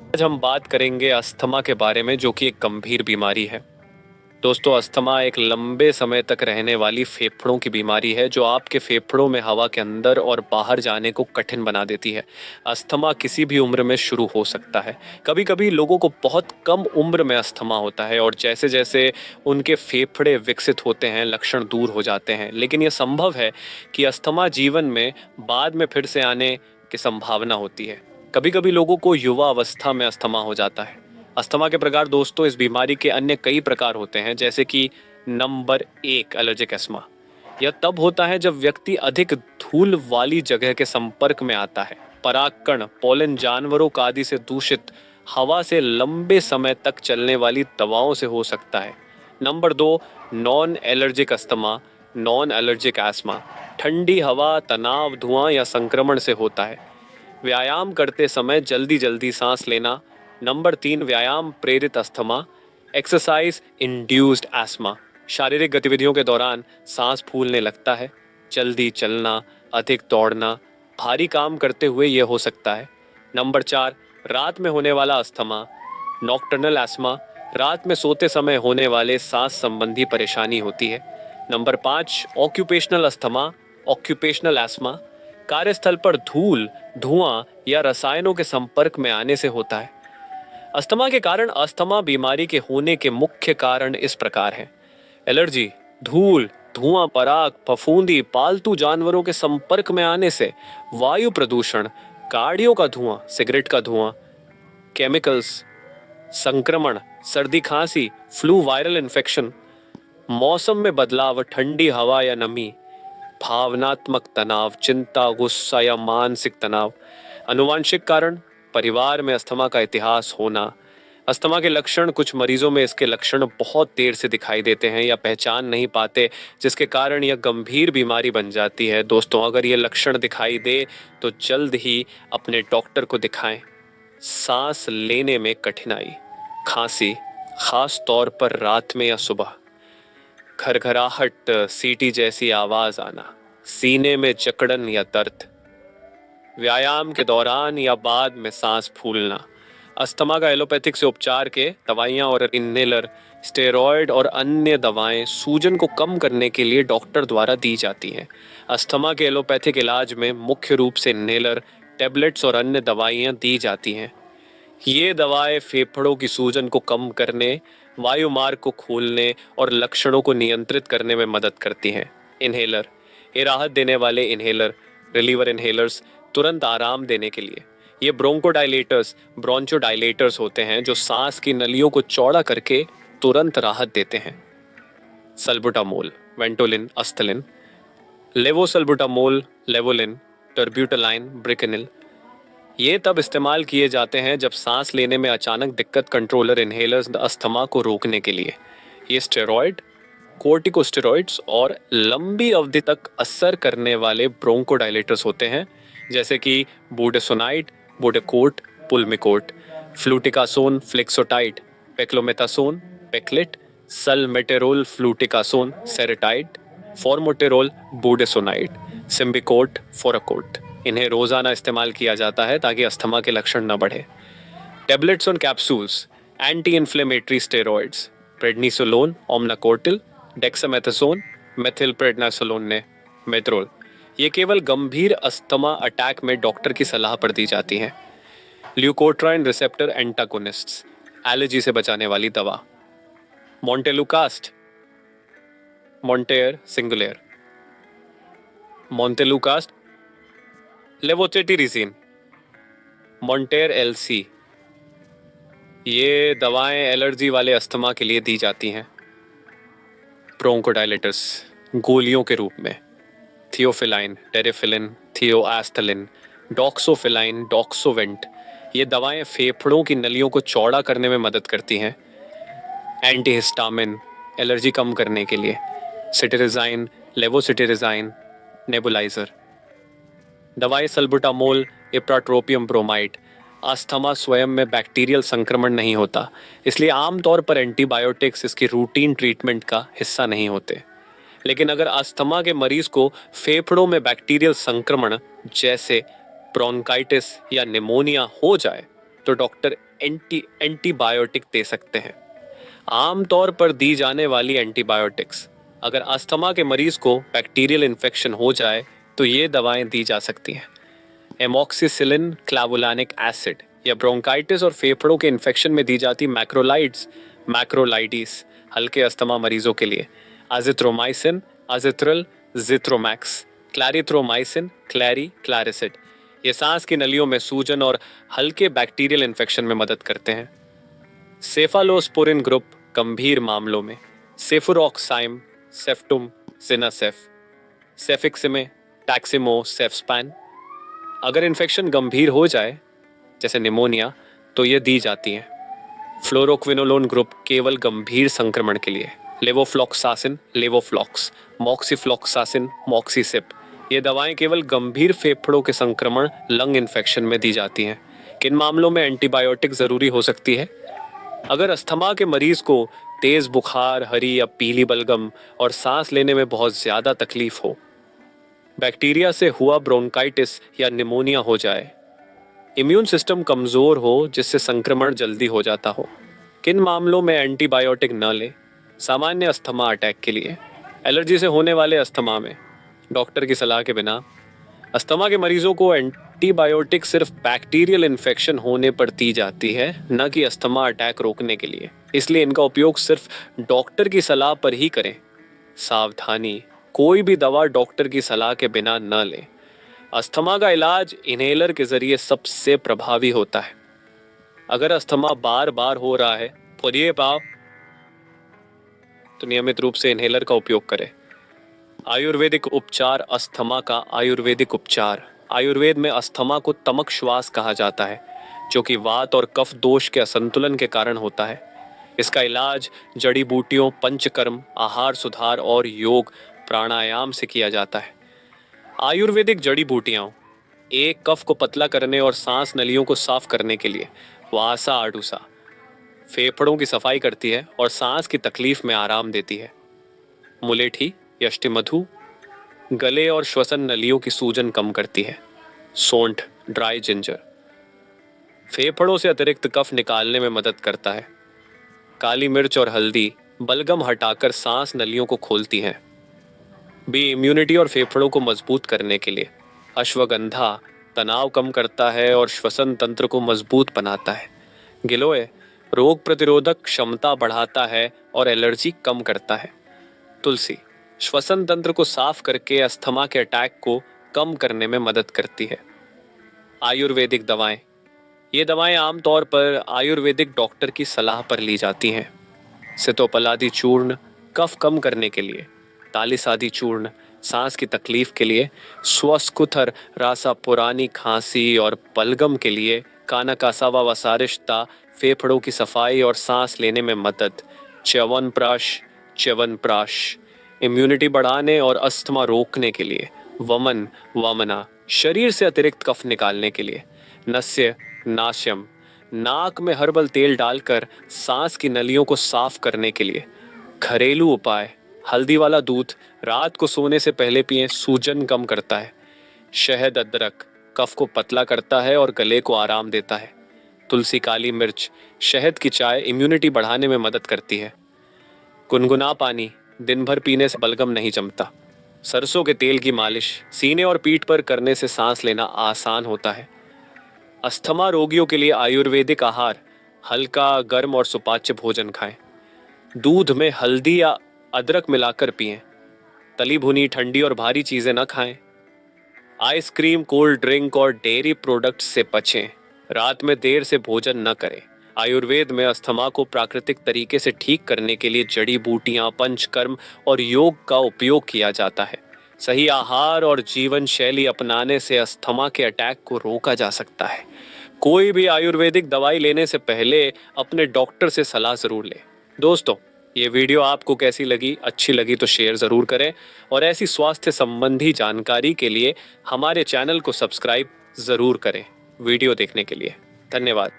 आज हम बात करेंगे अस्थमा के बारे में, जो कि एक गंभीर बीमारी है। दोस्तों, अस्थमा एक लंबे समय तक रहने वाली फेफड़ों की बीमारी है जो आपके फेफड़ों में हवा के अंदर और बाहर जाने को कठिन बना देती है। अस्थमा किसी भी उम्र में शुरू हो सकता है। कभी कभी लोगों को बहुत कम उम्र में अस्थमा होता है और जैसे जैसे उनके फेफड़े विकसित होते हैं लक्षण दूर हो जाते हैं। लेकिन यह संभव है कि अस्थमा जीवन में बाद में फिर से आने की संभावना होती है। कभी कभी लोगों को युवा अवस्था में अस्थमा हो जाता है। अस्थमा के प्रकार दोस्तों, इस बीमारी के अन्य कई प्रकार होते हैं, जैसे कि नंबर 1 एलर्जिक अस्थमा। यह तब होता है जब व्यक्ति अधिक धूल वाली जगह के संपर्क में आता है। परागकण, पोलन, जानवरों का आदि से दूषित हवा से लंबे समय तक चलने वाली दवाओं से हो सकता है। Number 2 non allergic asthma, non allergic ESMA. ठंडी हवा, तनाव, धुआं या संक्रमण से होता है। व्यायाम करते समय जल्दी जल्दी सांस लेना। नंबर 3 व्यायाम प्रेरित अस्थमा, एक्सरसाइज इंड्यूस्ड एस्मा। शारीरिक गतिविधियों के दौरान सांस फूलने लगता है। जल्दी चलना, अधिक दौड़ना, भारी काम करते हुए यह हो सकता है। नंबर 4 रात में होने वाला अस्थमा, नॉक्टर्नल एस्मा। रात में सोते समय होने वाले सांस संबंधी परेशानी होती है। Number 5 occupational asthma, occupational ESMA. कार्यस्थल पर धूल, धुआं या रसायनों के संपर्क में आने से होता है। अस्थमा के कारण अस्थमा बीमारी के होने के मुख्य कारण इस प्रकार हैं: एलर्जी, धूल, धुआं, पराग, फफूंदी, पालतू जानवरों के संपर्क में आने से, वायु प्रदूषण, गाड़ियों का धुआं, सिगरेट का धुआं, केमिकल्स, संक्रमण, सर्दी खांसी, फ्लू वायरल इन्फेक्शन, मौसम में बदलाव, ठंडी हवा या नमी, भावनात्मक तनाव, चिंता, गुस्सा या मानसिक तनाव। आनुवंशिक कारण, परिवार में अस्थमा का इतिहास होना। अस्थमा के लक्षण, कुछ मरीजों में इसके लक्षण बहुत देर से दिखाई देते हैं या पहचान नहीं पाते, जिसके कारण यह गंभीर बीमारी बन जाती है। दोस्तों, अगर ये लक्षण दिखाई दे तो जल्द ही अपने डॉक्टर को दिखाएं। सांस लेने में कठिनाई, खांसी, खास तौर पर रात में या सुबह, घरघराहट, सीटी जैसी आवाज आना, सीने में जकड़न या दर्द, व्यायाम के दौरान या बाद में सांस फूलना। अस्थमा का एलोपैथिक से उपचार के दवाइयां और इन्हेलर, स्टेरॉयड और अन्य दवाएं सूजन को कम करने के लिए डॉक्टर द्वारा दी जाती हैं। अस्थमा के एलोपैथिक इलाज में मुख्य रूप से इन्हेलर, टेबलेट्स और अन्य दवाइयां दी जाती हैं। ये दवाएं फेफड़ों की सूजन को कम करने, वायु मार्ग को खोलने और लक्षणों को नियंत्रित करने में मदद करती हैं। इन्हेलर, ये राहत देने वाले इन्हेलर, रिलीवर इन्हेलर्स, तुरंत आराम देने के लिए। ये ब्रोंकोडाइलेटर्स, ब्रोंचोडाइलेटर्स होते हैं जो सांस की नलियों को चौड़ा करके तुरंत राहत देते हैं। Salbutamol, Ventolin, Asthalin, levosalbutamol, Levolin, terbutaline, Bricanyl. ये तब इस्तेमाल किए जाते हैं जब सांस लेने में अचानक दिक्कत। कंट्रोलर इन्हेलर्स अस्थमा को रोकने के लिए। ये स्टेरॉयड, कोर्टिकोस्टेरॉइड्स और लंबी अवधि तक असर करने वाले ब्रोंकोडाइलेटर्स होते हैं, जैसे कि budesonide, Budecort, Pulmicort, fluticasone, Flixotide, beclomethasone, Beclate, salmeterol, fluticasone, Seretide, formoterol, budesonide, Symbicort, Foracort. इन्हें रोजाना इस्तेमाल किया जाता है ताकि अस्थमा के लक्षण न बढ़े। टेबलेट्स और capsules, anti inflammatory steroids, prednisolone, Omnacortil, dexamethasone, methylprednisolone ने मेट्रोल। ये केवल गंभीर अस्थमा अटैक में डॉक्टर की सलाह पर दी जाती हैं। ल्यूकोट्राइन रिसेप्टर एंटागोनिस्ट्स, एलर्जी से बचाने वाली दवा। Montelukast, Montair Singulair, montelukast, levocetirizine, Montair LC. ये दवाएं एलर्जी वाले अस्थमा के लिए दी जाती हैं। ब्रोंकोडाइलेटर्स, गोलियों के रूप में थियोफिलाइन, टेरिफिलिन, थियोएस्थलिन, डॉक्सोफिलाइन, डॉक्सोवेंट। ये दवाएं फेफड़ों की नलियों को चौड़ा करने में मदद करती हैं। एंटीहिस्टामिन, एलर्जी कम करने के लिए सिटिरिजाइन, लेवोसिटिरिजाइन, नेबुलाइजर। दवाई सल्बुटामोल, इप्राट्रोपियम ब्रोमाइड। अस्थमा स्वयं में बैक्टीरियल संक्रमण नहीं होता, इसलिए आमतौर पर एंटीबायोटिक्स इसकी रूटीन ट्रीटमेंट का हिस्सा नहीं होते। लेकिन अगर अस्थमा के मरीज को फेफड़ों में बैक्टीरियल संक्रमण जैसे ब्रोंकाइटिस या निमोनिया हो जाए तो डॉक्टर एंटीबायोटिक दे सकते हैं। आमतौर पर दी जाने वाली एंटीबायोटिक्स, अगर अस्थमा के मरीज को बैक्टीरियल इन्फेक्शन हो जाए तो ये दवाएं दी जा सकती हैं। एमॉक्सिसिलिन क्लावुलानिक एसिड या ब्रोंकाइटिस और फेफड़ों के इन्फेक्शन में दी जाती मैक्रोलाइडिस हल्के अस्थमा मरीजों के लिए। अजिथ्रोमाइसिन, अजिथ्रल, जिथ्रोमैक्स, क्लैरिथ्रोमाइसिन, क्लैरिसिड ये सांस की नलियों में सूजन और हल्के बैक्टीरियल इन्फेक्शन में मदद करते हैं। सेफालोस्पोरिन ग्रुप गंभीर मामलों में सेफुरॉक्साइम, सेफ्टुम, सिनासेफ, सेफिक्सिमे, टैक्सिमो, सेफ्स्पैन। अगर इन्फेक्शन गंभीर हो जाए जैसे निमोनिया तो ये दी जाती हैं। फ्लोरोक्विनोलोन ग्रुप केवल गंभीर संक्रमण के लिए लेवोफ्लॉक्सासिन, लेवोफ्लॉक्स, मॉक्सीफ्लॉक्सासिन, मॉक्सीसिप ये दवाएं केवल गंभीर फेफड़ों के संक्रमण लंग इन्फेक्शन में दी जाती हैं। किन मामलों में एंटीबायोटिक जरूरी हो सकती है? अगर अस्थमा के मरीज को तेज बुखार, हरी या पीली बलगम और सांस लेने में बहुत ज्यादा तकलीफ हो, बैक्टीरिया से हुआ ब्रोंकाइटिस या निमोनिया हो जाए, इम्यून सिस्टम कमजोर हो जिससे संक्रमण जल्दी हो जाता हो। किन मामलों में एंटीबायोटिक न ले? सामान्य अस्थमा अटैक के लिए, एलर्जी से होने वाले अस्थमा में डॉक्टर की सलाह के बिना। अस्थमा के मरीजों को एंटीबायोटिक सिर्फ बैक्टीरियल इन्फेक्शन होने पर दी जाती है, न कि अस्थमा अटैक रोकने के लिए, इसलिए इनका उपयोग सिर्फ डॉक्टर की सलाह पर ही करें। सावधानी, कोई भी दवा डॉक्टर की सलाह के बिना न लें। अस्थमा का इलाज इनहेलर के जरिए सबसे प्रभावी होता है। अगर अस्थमा बार बार हो रहा है तो नियमित रूप से इनहेलर का उपयोग करें। आयुर्वेदिक उपचार, अस्थमा का आयुर्वेदिक उपचार। आयुर्वेद में अस्थमा को तमक श्वास कहा जाता है, जो कि वात और कफ दोष के असंतुलन के कारण होता है। इसका इलाज जड़ी बूटियों, पंचकर्म, आहार सुधार और योग प्राणायाम से किया जाता है। आयुर्वेदिक जड़ी बूटियां एक, कफ को पतला करने और सांस नलियों को साफ करने के लिए वासा आडूसा, फेफड़ों की सफाई करती है और सांस की तकलीफ में आराम देती है। मुलेठी, यष्टिमधु गले और श्वसन नलियों की सूजन कम करती है। सौंठ, ड्राई जिंजर फेफड़ों से अतिरिक्त कफ निकालने में मदद करता है। काली मिर्च और हल्दी बलगम हटाकर सांस नलियों को खोलती हैं। बी इम्यूनिटी और फेफड़ों को मजबूत करने के लिए अश्वगंधा तनाव कम करता है और श्वसन तंत्र को मजबूत बनाता है। गिलोय रोग प्रतिरोधक क्षमता बढ़ाता है और एलर्जी कम करता है। तुलसी श्वसन तंत्र को साफ करके अस्थमा के अटैक को कम करने में मदद करती है। आयुर्वेदिक दवाएं, ये दवाएं आमतौर पर आयुर्वेदिक डॉक्टर की सलाह पर ली जाती हैं। सितोपलादी चूर्ण कफ कम करने के लिए, तालिसादी चूर्ण सांस की तकलीफ के लिए, स्वस्कुथर रासा पुरानी खांसी और बलगम के लिए, कानाकासावा वसारिष्टा फेफड़ों की सफाई और सांस लेने में मदद, च्यवनप्राश इम्यूनिटी बढ़ाने और अस्थमा रोकने के लिए, वमना शरीर से अतिरिक्त कफ निकालने के लिए, नस्य नाश्यम नाक में हर्बल तेल डालकर सांस की नलियों को साफ करने के लिए। घरेलू उपाय, हल्दी वाला दूध रात को सोने से पहले पिएं, सूजन कम करता है। शहद अदरक कफ को पतला करता है और गले को आराम देता है। तुलसी, काली मिर्च, शहद की चाय इम्यूनिटी बढ़ाने में मदद करती है। गुनगुना पानी दिन भर पीने से बलगम नहीं जमता। सरसों के तेल की मालिश सीने और पीठ पर करने से सांस लेना आसान होता है। अस्थमा रोगियों के लिए आयुर्वेदिक आहार, हल्का, गर्म और सुपाच्य भोजन खाएं। दूध में हल्दी या अदरक मिलाकर पिएं। तली भुनी, ठंडी और भारी चीजें न खाएं। आइसक्रीम, कोल्ड ड्रिंक और डेयरी प्रोडक्ट्स से बचें। रात में देर से भोजन न करें। आयुर्वेद में अस्थमा को प्राकृतिक तरीके से ठीक करने के लिए जड़ी बूटियां, पंचकर्म और योग का उपयोग किया जाता है। सही आहार और जीवन शैली अपनाने से अस्थमा के अटैक को रोका जा सकता है। कोई भी आयुर्वेदिक दवाई लेने से पहले अपने डॉक्टर से सलाह जरूर लें। दोस्तों, ये वीडियो आपको कैसी लगी? अच्छी लगी तो शेयर जरूर करें और ऐसी स्वास्थ्य संबंधी जानकारी के लिए हमारे चैनल को सब्सक्राइब जरूर करें। वीडियो देखने के लिए धन्यवाद।